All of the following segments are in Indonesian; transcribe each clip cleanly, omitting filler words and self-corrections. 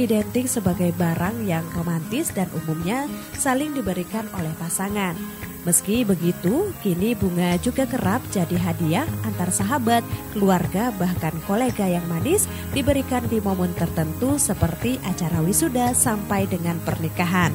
identik sebagai barang yang romantis dan umumnya saling diberikan oleh pasangan. Meski begitu, kini bunga juga kerap jadi hadiah antar sahabat, keluarga, bahkan kolega yang manis diberikan di momen tertentu seperti acara wisuda sampai dengan pernikahan.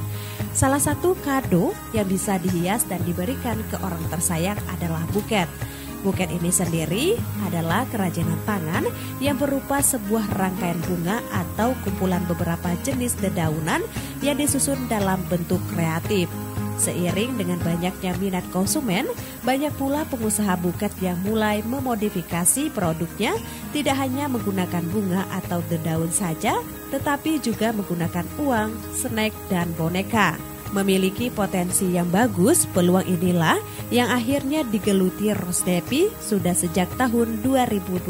Salah satu kado yang bisa dihias dan diberikan ke orang tersayang adalah buket. Buket ini sendiri adalah kerajinan tangan yang berupa sebuah rangkaian bunga atau kumpulan beberapa jenis dedaunan yang disusun dalam bentuk kreatif. Seiring dengan banyaknya minat konsumen, banyak pula pengusaha buket yang mulai memodifikasi produknya tidak hanya menggunakan bunga atau dedaun saja, tetapi juga menggunakan uang, snack, dan boneka. Memiliki potensi yang bagus, peluang inilah yang akhirnya digeluti Rosnepi sudah sejak tahun 2021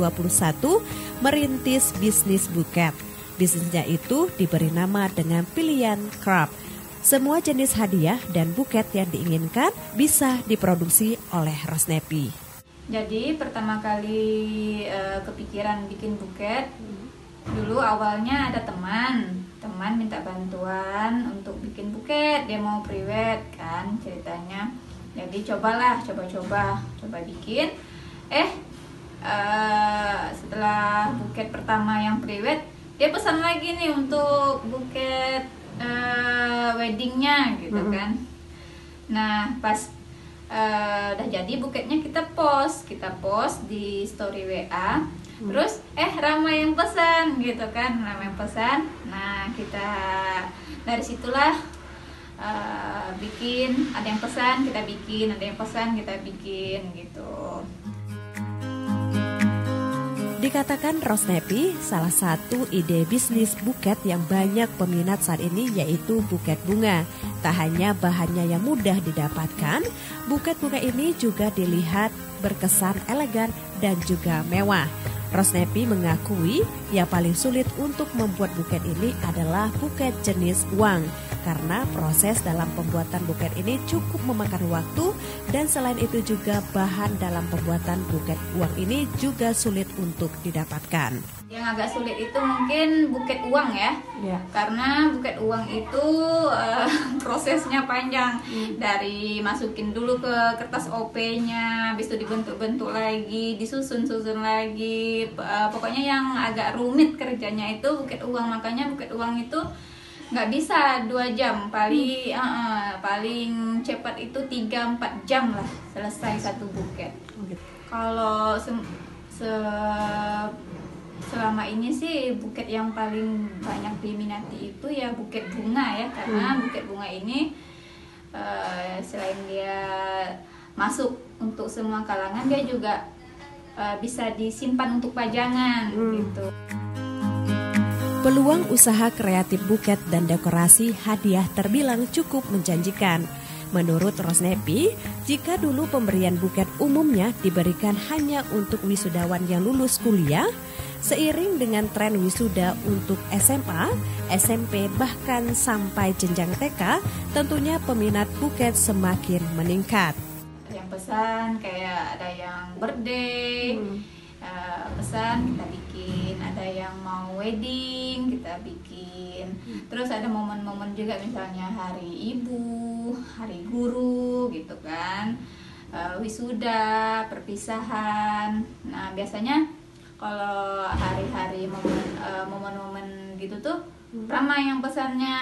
merintis bisnis buket. Bisnisnya itu diberi nama dengan pilihan craft. Semua jenis hadiah dan buket yang diinginkan bisa diproduksi oleh Rosnepi. Jadi pertama kali kepikiran bikin buket, dulu awalnya ada teman minta bantuan untuk bikin buket, dia mau priwet kan ceritanya. Jadi coba bikin. Setelah buket pertama yang priwet, dia pesan lagi nih untuk buket weddingnya gitu kan. Nah pas udah jadi buketnya kita post di story WA. Terus Rama yang pesan gitu kan, nah kita dari situlah bikin, ada yang pesan kita bikin, ada yang pesan kita bikin gitu. Dikatakan Rosnepi, salah satu ide bisnis buket yang banyak peminat saat ini yaitu buket bunga. Tak hanya bahannya yang mudah didapatkan, buket bunga ini juga dilihat berkesan elegan dan juga mewah. Rosnepi mengakui yang paling sulit untuk membuat buket ini adalah buket jenis uang, karena proses dalam pembuatan buket ini cukup memakan waktu, dan selain itu juga bahan dalam pembuatan buket uang ini juga sulit untuk didapatkan. Yang agak sulit itu mungkin buket uang ya. Karena buket uang itu prosesnya panjang. Dari masukin dulu ke kertas OP-nya, habis itu dibentuk-bentuk lagi, disusun-susun lagi. Pokoknya yang agak rumit kerjanya itu buket uang. Makanya buket uang itu nggak bisa 2 jam, paling cepat itu 3-4 jam lah selesai satu buket. Kalau selama ini sih buket yang paling banyak diminati itu ya buket bunga ya, karena buket bunga ini selain dia masuk untuk semua kalangan, dia juga bisa disimpan untuk pajangan gitu. Peluang usaha kreatif buket dan dekorasi hadiah terbilang cukup menjanjikan. Menurut Rosnepi, jika dulu pemberian buket umumnya diberikan hanya untuk wisudawan yang lulus kuliah, seiring dengan tren wisuda untuk SMA, SMP, bahkan sampai jenjang TK, tentunya peminat buket semakin meningkat. Yang pesan kayak ada yang birthday, pesan kita bikin, ada yang mau wedding kita bikin, terus ada momen-momen juga misalnya hari ibu, hari guru gitu kan, wisuda, perpisahan. Nah biasanya kalau hari-hari momen-momen gitu tuh Rama yang pesannya.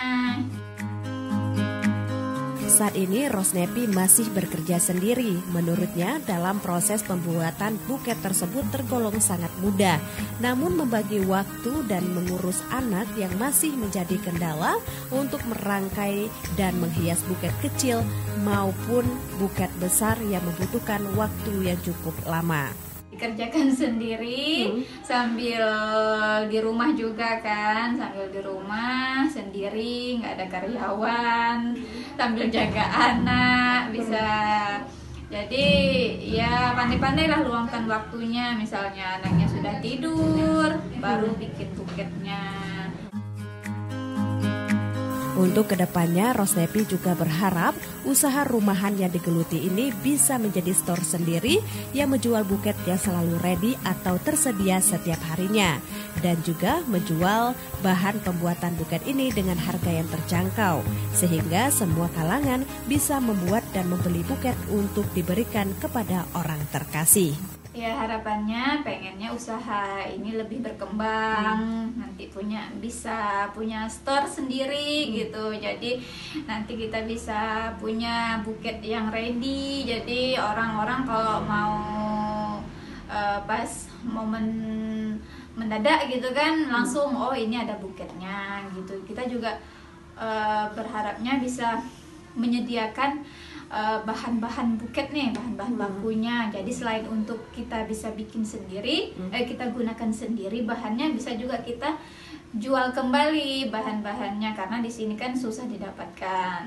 Saat ini Rosnepi masih bekerja sendiri. Menurutnya dalam proses pembuatan buket tersebut tergolong sangat mudah. Namun membagi waktu dan mengurus anak yang masih menjadi kendala untuk merangkai dan menghias buket kecil maupun buket besar yang membutuhkan waktu yang cukup lama. Dikerjakan sendiri sambil di rumah juga kan, sambil di rumah sendiri, nggak ada karyawan, sambil jaga anak bisa. Jadi ya pandai-pandai lah luangkan waktunya, misalnya anaknya sudah tidur baru bikin buketnya. Untuk kedepannya, Rosnepi juga berharap usaha rumahan yang digeluti ini bisa menjadi store sendiri yang menjual buket yang selalu ready atau tersedia setiap harinya. Dan juga menjual bahan pembuatan buket ini dengan harga yang terjangkau, sehingga semua kalangan bisa membuat dan membeli buket untuk diberikan kepada orang terkasih. Ya, harapannya pengennya usaha ini lebih berkembang, nanti bisa punya store sendiri gitu. Jadi nanti kita bisa punya buket yang ready. Jadi orang-orang kalau mau pas momen mendadak gitu kan, langsung oh ini ada buketnya gitu. Kita juga berharapnya bisa menyediakan bahan-bahan buket nih, bahan-bahan bakunya. Jadi selain untuk kita bisa bikin sendiri, kita gunakan sendiri bahannya, bisa juga kita jual kembali bahan-bahannya karena di sini kan susah didapatkan.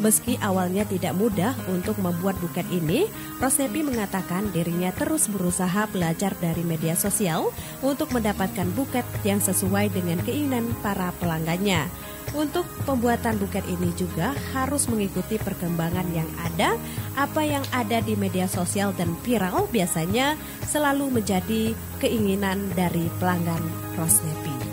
Meski awalnya tidak mudah untuk membuat buket ini, Rosnepi mengatakan dirinya terus berusaha belajar dari media sosial untuk mendapatkan buket yang sesuai dengan keinginan para pelanggannya. Untuk pembuatan buket ini juga harus mengikuti perkembangan yang ada. Apa yang ada di media sosial dan viral biasanya selalu menjadi keinginan dari pelanggan Rosnepi.